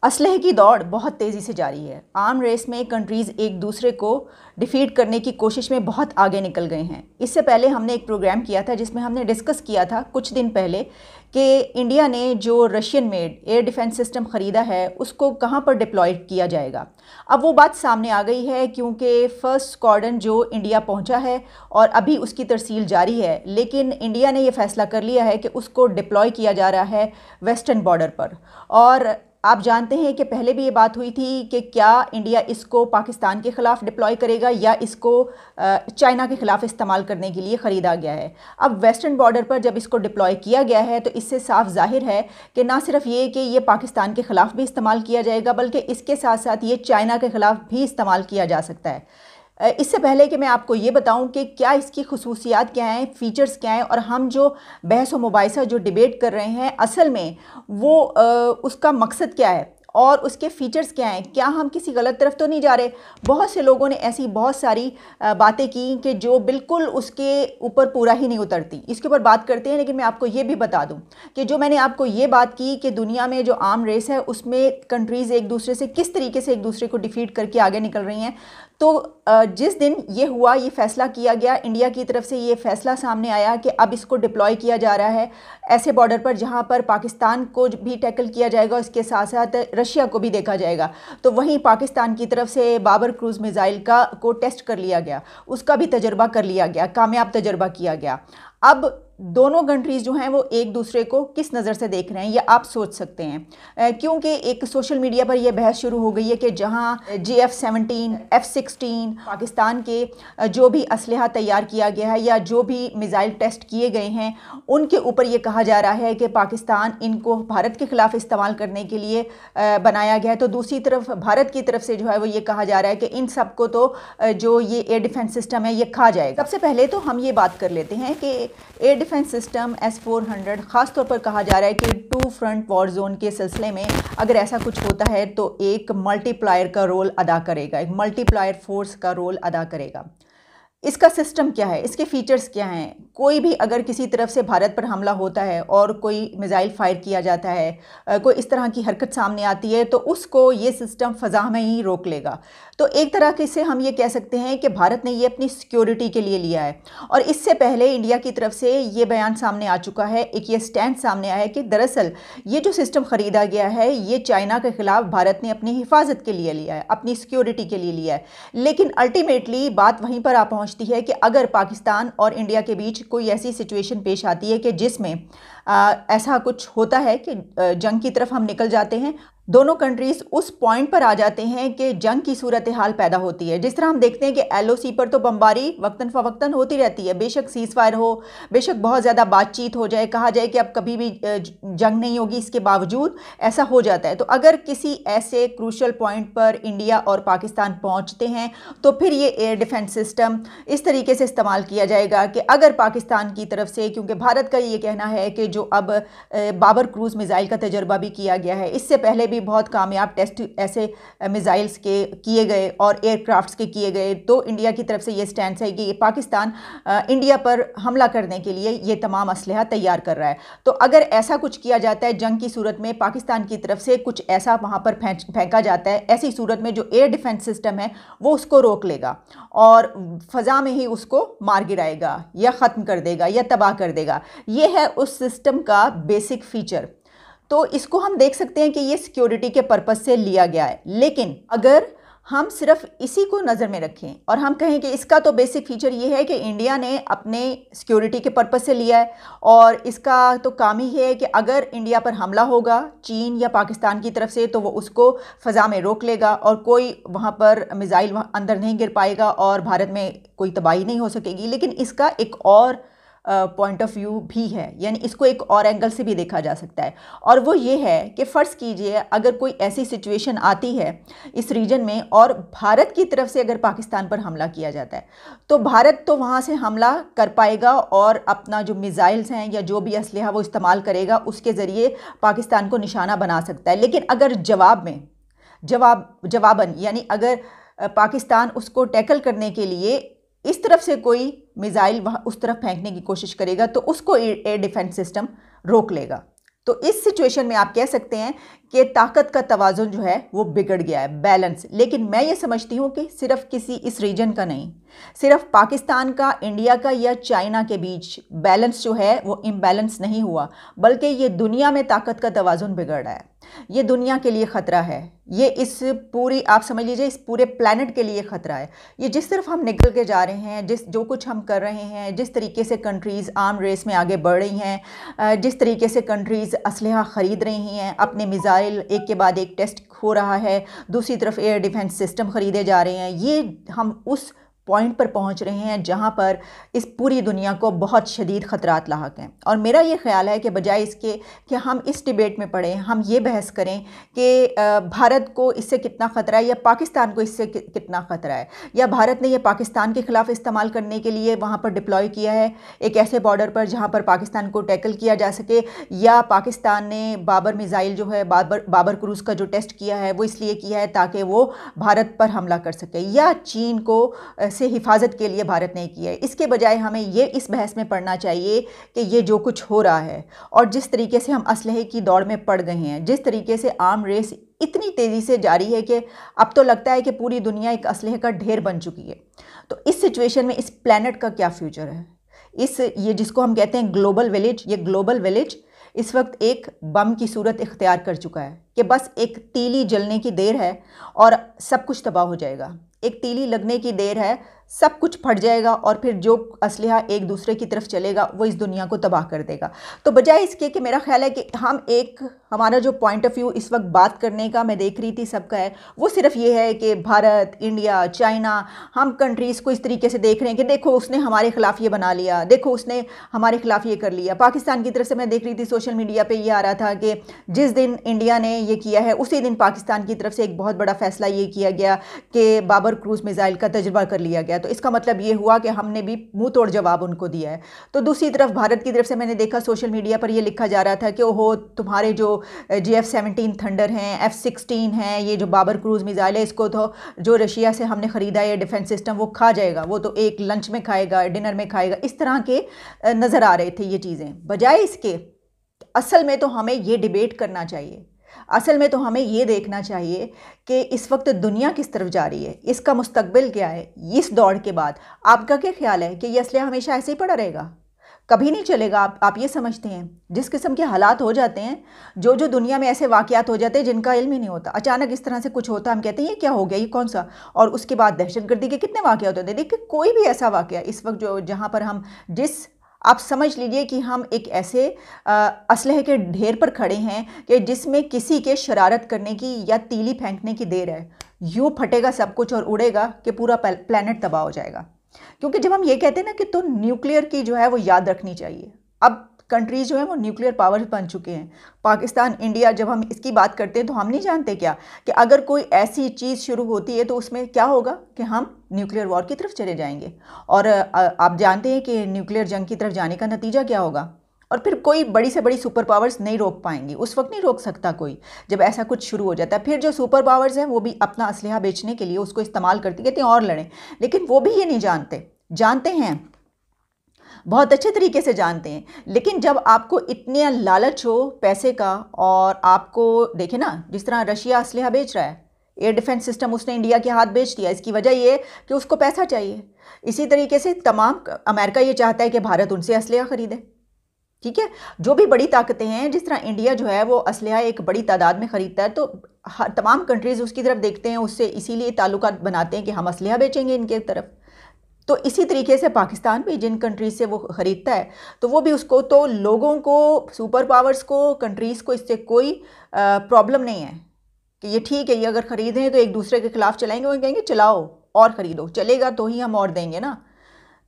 असलहे की दौड़ बहुत तेज़ी से जारी है। आर्म रेस में कंट्रीज़ एक दूसरे को डिफीट करने की कोशिश में बहुत आगे निकल गए हैं। इससे पहले हमने एक प्रोग्राम किया था जिसमें हमने डिस्कस किया था कुछ दिन पहले कि इंडिया ने जो Russian made air defence system ख़रीदा है उसको कहां पर डिप्लॉय किया जाएगा। अब वो बात सामने आ गई है क्योंकि फर्स्ट स्क्वाड्रन जो इंडिया पहुंचा है और अभी उसकी तरसील जारी है, लेकिन इंडिया ने ये फ़ैसला कर लिया है कि उसको डिप्लॉय किया जा रहा है वेस्टर्न बॉर्डर पर। और आप जानते हैं कि पहले भी ये बात हुई थी कि क्या इंडिया इसको पाकिस्तान के ख़िलाफ़ डिप्लॉय करेगा या इसको चाइना के ख़िलाफ़ इस्तेमाल करने के लिए ख़रीदा गया है। अब वेस्टर्न बॉर्डर पर जब इसको डिप्लॉय किया गया है तो इससे साफ ज़ाहिर है कि ना सिर्फ ये कि ये पाकिस्तान के ख़िलाफ़ भी इस्तेमाल किया जाएगा बल्कि इसके साथ साथ ये चाइना के ख़िलाफ़ भी इस्तेमाल किया जा सकता है। इससे पहले कि मैं आपको ये बताऊं कि क्या इसकी खुसूसियात क्या हैं, फ़ीचर्स क्या हैं और हम जो बहस व मुबाहिसा जो डिबेट कर रहे हैं असल में वो उसका मकसद क्या है और उसके फ़ीचर्स क्या हैं, क्या हम किसी गलत तरफ तो नहीं जा रहे। बहुत से लोगों ने ऐसी बहुत सारी बातें की कि जो बिल्कुल उसके ऊपर पूरा ही नहीं उतरती। इसके ऊपर बात करते हैं, लेकिन मैं आपको ये भी बता दूं कि जो मैंने आपको ये बात की कि दुनिया में जो आर्म रेस है उसमें कंट्रीज़ एक दूसरे से किस तरीके से एक दूसरे को डिफीट करके आगे निकल रही हैं। तो जिस दिन ये हुआ, ये फ़ैसला किया गया, इंडिया की तरफ से ये फ़ैसला सामने आया कि अब इसको डिप्लॉय किया जा रहा है ऐसे बॉर्डर पर जहां पर पाकिस्तान को भी टैकल किया जाएगा, इसके साथ साथ रशिया को भी देखा जाएगा। तो वहीं पाकिस्तान की तरफ से बाबर क्रूज़ मिज़ाइल को टेस्ट कर लिया गया, उसका भी तजर्बा कर लिया गया, कामयाब तजर्बा किया गया। अब दोनों कंट्रीज़ जो हैं वो एक दूसरे को किस नज़र से देख रहे हैं ये आप सोच सकते हैं, क्योंकि एक सोशल मीडिया पर यह बहस शुरू हो गई है कि जहां JF-17, F-16 पाकिस्तान के जो भी असलहा तैयार किया गया है या जो भी मिज़ाइल टेस्ट किए गए हैं उनके ऊपर ये कहा जा रहा है कि पाकिस्तान इनको भारत के ख़िलाफ़ इस्तेमाल करने के लिए बनाया गया है। तो दूसरी तरफ भारत की तरफ से जो है वो ये कहा जा रहा है कि इन सबको तो जो ये एयर डिफेंस सिस्टम है ये खा जाएगा। सबसे पहले तो हम ये बात कर लेते हैं कि एयर डिफेंस सिस्टम S-400 ख़ास तौर पर कहा जा रहा है कि टू फ्रंट वॉर जोन के सिलसिले में अगर ऐसा कुछ होता है तो एक मल्टीप्लायर का रोल अदा करेगा, एक मल्टीप्लायर फोर्स का रोल अदा करेगा। इसका सिस्टम क्या है, इसके फीचर्स क्या हैं। कोई भी अगर किसी तरफ से भारत पर हमला होता है और कोई मिज़ाइल फायर किया जाता है, कोई इस तरह की हरकत सामने आती है तो उसको ये सिस्टम फ़ज़ा में ही रोक लेगा। तो एक तरह से हम ये कह सकते हैं कि भारत ने ये अपनी सिक्योरिटी के लिए लिया है। और इससे पहले इंडिया की तरफ से ये बयान सामने आ चुका है, एक ये स्टैंड सामने आया है कि दरअसल ये जो सिस्टम ख़रीदा गया है ये चाइना के ख़िलाफ़ भारत ने अपनी हिफाजत के लिए लिया है, अपनी सिक्योरिटी के लिए लिया है। लेकिन अल्टीमेटली बात वहीं पर आ पहुँचती है कि अगर पाकिस्तान और इंडिया के बीच कोई ऐसी सिचुएशन पेश आती है कि जिसमें ऐसा कुछ होता है कि जंग की तरफ हम निकल जाते हैं, दोनों कंट्रीज़ उस पॉइंट पर आ जाते हैं कि जंग की सूरत हाल पैदा होती है। जिस तरह हम देखते हैं कि LOC पर तो बमबारी वक्तन फ़वक्तन होती रहती है, बेशक सीज़ फायर हो, बेशक बहुत ज़्यादा बातचीत हो जाए, कहा जाए कि अब कभी भी जंग नहीं होगी, इसके बावजूद ऐसा हो जाता है। तो अगर किसी ऐसे क्रूशल पॉइंट पर इंडिया और पाकिस्तान पहुँचते हैं तो फिर ये एयर डिफेंस सिस्टम इस तरीके से इस्तेमाल किया जाएगा कि अगर पाकिस्तान की तरफ से, क्योंकि भारत का ये कहना है कि जो अब बाबर क्रूज़ मिज़ाइल का तजर्बा भी किया गया है, इससे पहले भी बहुत कामयाब टेस्ट ऐसे मिज़ाइल्स के किए गए और एयरक्राफ्ट्स के किए गए, तो इंडिया की तरफ से ये स्टैंड है कि पाकिस्तान इंडिया पर हमला करने के लिए ये तमाम असलहा तैयार कर रहा है। तो अगर ऐसा कुछ किया जाता है जंग की सूरत में, पाकिस्तान की तरफ से कुछ ऐसा वहाँ पर फेंका जाता है, ऐसी सूरत में जो एयर डिफेंस सिस्टम है वो उसको रोक लेगा और फ़ज़ा में ही उसको मार गिराएगा या ख़त्म कर देगा या तबाह कर देगा। ये है उस सिस्टम का बेसिक फ़ीचर। तो इसको हम देख सकते हैं कि ये सिक्योरिटी के पर्पस से लिया गया है। लेकिन अगर हम सिर्फ इसी को नज़र में रखें और हम कहें कि इसका तो बेसिक फीचर ये है कि इंडिया ने अपने सिक्योरिटी के पर्पस से लिया है और इसका तो काम ही है कि अगर इंडिया पर हमला होगा चीन या पाकिस्तान की तरफ से तो वो उसको फ़ज़ा में रोक लेगा और कोई वहाँ पर मिज़ाइल अंदर नहीं गिर पाएगा और भारत में कोई तबाही नहीं हो सकेगी। लेकिन इसका एक और पॉइंट ऑफ व्यू भी है, यानी इसको एक और एंगल से भी देखा जा सकता है और वो ये है कि फ़र्ज़ कीजिए अगर कोई ऐसी सिचुएशन आती है इस रीजन में और भारत की तरफ से अगर पाकिस्तान पर हमला किया जाता है तो भारत तो वहाँ से हमला कर पाएगा और अपना जो मिज़ाइल्स हैं या जो भी असलहा वो इस्तेमाल करेगा उसके ज़रिए पाकिस्तान को निशाना बना सकता है। लेकिन अगर जवाबन यानी अगर पाकिस्तान उसको टैकल करने के लिए इस तरफ से कोई मिज़ाइल उस तरफ फेंकने की कोशिश करेगा तो उसको एयर डिफेंस सिस्टम रोक लेगा। तो इस सिचुएशन में आप कह सकते हैं कि ताकत का तवाज़ुन जो है वो बिगड़ गया है, बैलेंस। लेकिन मैं ये समझती हूँ कि सिर्फ किसी इस रीजन का नहीं, सिर्फ पाकिस्तान का, इंडिया का या चाइना के बीच बैलेंस जो है वो इम्बैलेंस नहीं हुआ, बल्कि ये दुनिया में ताकत का तवाज़ुन बिगड़ रहा है। ये दुनिया के लिए ख़तरा है, ये इस पूरी, आप समझ लीजिए, इस पूरे प्लैनेट के लिए ख़तरा है। ये जिस तरफ हम निकल के जा रहे हैं, जो कुछ हम कर रहे हैं, जिस तरीके से कंट्रीज़ आर्म रेस में आगे बढ़ रही हैं, जिस तरीके से कंट्रीज़ असलहा ख़रीद रही हैं, अपने मिसाइल एक के बाद एक टेस्ट हो रहा है, दूसरी तरफ एयर डिफेंस सिस्टम ख़रीदे जा रहे हैं, ये हम उस पॉइंट पर पहुंच रहे हैं जहां पर इस पूरी दुनिया को बहुत शदीद ख़तरात लाहक हैं। और मेरा ये ख्याल है कि बजाय इसके कि हम इस डिबेट में पढ़ें, हम ये बहस करें कि भारत को इससे कितना ख़तरा है या पाकिस्तान को इससे कितना ख़तरा है, या भारत ने ये पाकिस्तान के ख़िलाफ़ इस्तेमाल करने के लिए वहाँ पर डिप्लॉय किया है एक ऐसे बॉर्डर पर जहाँ पर पाकिस्तान को टैकल किया जा सके, या पाकिस्तान ने बाबर मिसाइल जो है, बाबर क्रूज़ का जो टेस्ट किया है वो इसलिए किया है ताकि वो भारत पर हमला कर सके, या चीन को से हिफाजत के लिए भारत ने किया है। इसके बजाय हमें ये इस बहस में पढ़ना चाहिए कि ये जो कुछ हो रहा है और जिस तरीके से हम असलहे की दौड़ में पड़ गए हैं, जिस तरीके से आर्म रेस इतनी तेज़ी से जारी है कि अब तो लगता है कि पूरी दुनिया एक असलहे का ढेर बन चुकी है। तो इस सिचुएशन में इस प्लैनेट का क्या फ्यूचर है? ये जिसको हम कहते हैं ग्लोबल विलेज, ये ग्लोबल विलेज इस वक्त एक बम की सूरत इख्तियार कर चुका है कि बस एक तीली जलने की देर है और सब कुछ तबाह हो जाएगा। एक तीली लगने की देर है, सब कुछ फट जाएगा और फिर जो असलहा एक दूसरे की तरफ चलेगा वो इस दुनिया को तबाह कर देगा। तो बजाय इसके कि मेरा ख्याल है कि हमारा जो पॉइंट ऑफ व्यू इस वक्त बात करने का मैं देख रही थी सबका है, वो सिर्फ ये है कि भारत, इंडिया, चाइना, हम कंट्रीज़ को इस तरीके से देख रहे हैं कि देखो उसने हमारे ख़िलाफ़ ये बना लिया, देखो उसने हमारे ख़िलाफ़ ये कर लिया। पाकिस्तान की तरफ से मैं देख रही थी सोशल मीडिया पर ये आ रहा था कि जिस दिन इंडिया ने ये किया है उसी दिन पाकिस्तान की तरफ से एक बहुत बड़ा फ़ैसला ये किया गया कि बाबर क्रूज़ मिसाइल का तजुर्बा कर लिया गया। तो इसका मतलब ये हुआ कि हमने भी मुंह तोड़ जवाब उनको दिया है। तो दूसरी तरफ भारत की तरफ से मैंने देखा सोशल मीडिया पर ये लिखा जा रहा था कि ओहो, तुम्हारे जो GF-17 थंडर हैं, F-16 हैं, ये जो बाबर क्रूज़ मिसाइल है, इसको तो जो रशिया से हमने ख़रीदा है डिफेंस सिस्टम वो खा जाएगा, वो तो एक लंच में खाएगा, डिनर में खाएगा। इस तरह के नज़र आ रहे थे ये चीज़ें। बजाय इसके असल में तो हमें ये डिबेट करना चाहिए, असल में तो हमें ये देखना चाहिए कि इस वक्त दुनिया किस तरफ जा रही है, इसका मुस्तकबिल क्या है। इस दौड़ के बाद आपका क्या ख्याल है कि ये असलहा हमेशा ऐसे ही पड़ा रहेगा? कभी नहीं चलेगा। आप ये समझते हैं जिस किस्म के हालात हो जाते हैं, जो दुनिया में ऐसे वाक़यात हो जाते हैं जिनका इल्म ही नहीं होता, अचानक इस तरह से कुछ होता है, हम कहते हैं ये क्या हो गया, ये कौन सा, और उसके बाद दहशतगर्दी के कितने वाक़यात होते हैं। देखिए कोई भी ऐसा वाक़या इस वक्त जहाँ पर हम आप समझ लीजिए कि हम एक ऐसे असलहे के ढेर पर खड़े हैं कि जिसमें किसी के शरारत करने की या तीली फेंकने की देर है, यूँ फटेगा सब कुछ और उड़ेगा कि पूरा प्लैनेट तबाह हो जाएगा। क्योंकि जब हम ये कहते हैं ना कि तो न्यूक्लियर की जो है वो याद रखनी चाहिए, अब कंट्रीज़ जो है वो न्यूक्लियर पावर्स बन चुके हैं। पाकिस्तान, इंडिया, जब हम इसकी बात करते हैं तो हम नहीं जानते क्या कि अगर कोई ऐसी चीज़ शुरू होती है तो उसमें क्या होगा कि हम न्यूक्लियर वॉर की तरफ चले जाएंगे। और आप जानते हैं कि न्यूक्लियर जंग की तरफ जाने का नतीजा क्या होगा, और फिर कोई बड़ी से बड़ी सुपर पावर्स नहीं रोक पाएंगी। उस वक्त नहीं रोक सकता कोई जब ऐसा कुछ शुरू हो जाता है। फिर जो सुपर पावर्स हैं वो भी अपना असलहा बेचने के लिए उसको इस्तेमाल करती, कहते हैं और लड़ें, लेकिन वो भी ये नहीं जानते हैं, बहुत अच्छे तरीके से जानते हैं। लेकिन जब आपको इतने लालच हो पैसे का, और आपको देखें ना जिस तरह रशिया असलहा बेच रहा है, एयर डिफेंस सिस्टम उसने इंडिया के हाथ बेच दिया, इसकी वजह ये है कि उसको पैसा चाहिए। इसी तरीके से अमेरिका ये चाहता है कि भारत उनसे असलहा ख़रीदे, ठीक है। जो भी बड़ी ताकतें हैं, जिस तरह इंडिया जो है वो असलहा एक बड़ी तादाद में ख़रीदता है, तो तमाम कंट्रीज़ उसकी तरफ देखते हैं, उससे इसीलिए ताल्लुकात बनाते हैं कि हम असलहा बेचेंगे इनके तरफ। तो इसी तरीके से पाकिस्तान भी जिन कंट्रीज़ से वो ख़रीदता है तो वो भी उसको, तो लोगों को, सुपर पावर्स को, कंट्रीज़ को इससे कोई प्रॉब्लम नहीं है कि ये ठीक है, ये अगर ख़रीदें तो एक दूसरे के ख़िलाफ़ चलाएंगे, वो कहेंगे चलाओ और ख़रीदो, चलेगा तो ही हम और देंगे ना।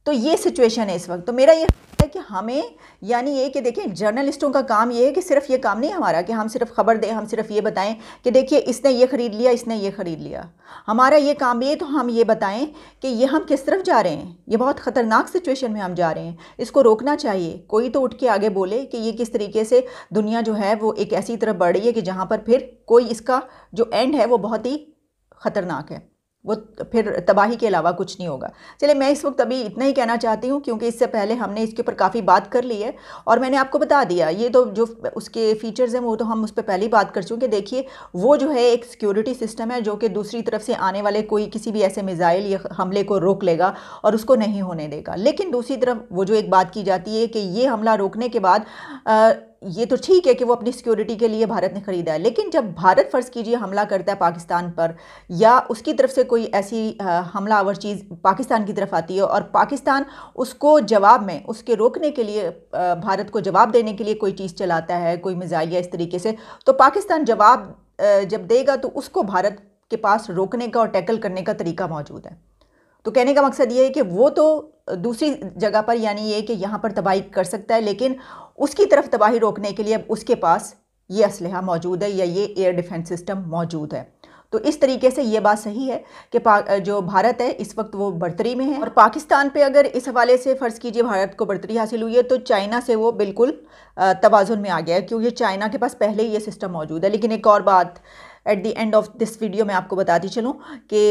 तो ये सिचुएशन है इस वक्त। तो मेरा ये है कि हमें, यानी ये कि देखिए जर्नलिस्टों का काम ये है कि सिर्फ ये काम नहीं हमारा कि हम सिर्फ खबर दें, हम सिर्फ ये बताएं कि देखिए इसने ये ख़रीद लिया, इसने ये ख़रीद लिया। हमारा ये काम ये, तो हम ये बताएं कि ये हम किस तरफ जा रहे हैं, ये बहुत ख़तरनाक सिचुएशन में हम जा रहे हैं, इसको रोकना चाहिए। कोई तो उठ के आगे बोले कि ये किस तरीके से दुनिया जो है वो एक ऐसी तरफ बढ़ रही है कि जहाँ पर फिर कोई, इसका जो एंड है वो बहुत ही ख़तरनाक है। वो फिर तबाही के अलावा कुछ नहीं होगा। चलिए, मैं इस वक्त अभी इतना ही कहना चाहती हूँ, क्योंकि इससे पहले हमने इसके ऊपर काफ़ी बात कर ली है और मैंने आपको बता दिया, ये तो जो उसके फीचर्स हैं वो तो हम उस पर पहले ही बात कर चुके हैं। देखिए, वो जो है एक सिक्योरिटी सिस्टम है जो कि दूसरी तरफ से आने वाले कोई किसी भी ऐसे मिसाइल या हमले को रोक लेगा और उसको नहीं होने देगा। लेकिन दूसरी तरफ वो जो एक बात की जाती है कि ये हमला रोकने के बाद ये तो ठीक है कि वो अपनी सिक्योरिटी के लिए भारत ने ख़रीदा है, लेकिन जब भारत फ़र्ज़ कीजिए हमला करता है पाकिस्तान पर, या उसकी तरफ से कोई ऐसी हमलावर चीज़ पाकिस्तान की तरफ आती है और पाकिस्तान उसको जवाब में, उसके रोकने के लिए, भारत को जवाब देने के लिए कोई चीज़ चलाता है, कोई मिसाइल या इस तरीके से, तो पाकिस्तान जवाब जब देगा तो उसको भारत के पास रोकने का और टैकल करने का तरीका मौजूद है। तो कहने का मकसद ये है कि वो तो दूसरी जगह पर, यानी ये कि यहाँ पर तबाही कर सकता है, लेकिन उसकी तरफ तबाही रोकने के लिए अब उसके पास ये असलहा मौजूद है या ये एयर डिफेंस सिस्टम मौजूद है। तो इस तरीके से ये बात सही है कि जो भारत है इस वक्त वो बढ़तरी में है, और पाकिस्तान पे अगर इस हवाले से फ़र्ज़ कीजिए भारत को बढ़तरी हासिल हुई है तो चाइना से वो बिल्कुल तवाज़ुन में आ गया है, क्योंकि चाइना के पास पहले ही ये सिस्टम मौजूद है। लेकिन एक और बात at the end of this video मैं आपको बताती चलूँ कि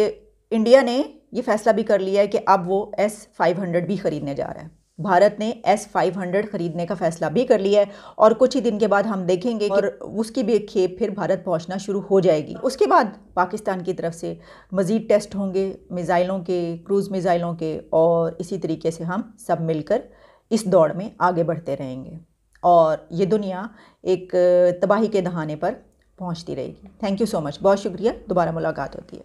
इंडिया ने ये फैसला भी कर लिया है कि अब वो S-500 भी ख़रीदने जा रहा है। भारत ने S-500 ख़रीदने का फ़ैसला भी कर लिया है और कुछ ही दिन के बाद हम देखेंगे और उसकी भी एक खेप फिर भारत पहुंचना शुरू हो जाएगी। उसके बाद पाकिस्तान की तरफ से मज़ीद टेस्ट होंगे मिज़ाइलों के, क्रूज़ मिज़ाइलों के, और इसी तरीके से हम सब मिलकर इस दौड़ में आगे बढ़ते रहेंगे और ये दुनिया एक तबाही के दहाने पर पहुँचती रहेगी। थैंक यू सो मच, बहुत शुक्रिया, दोबारा मुलाकात होती है।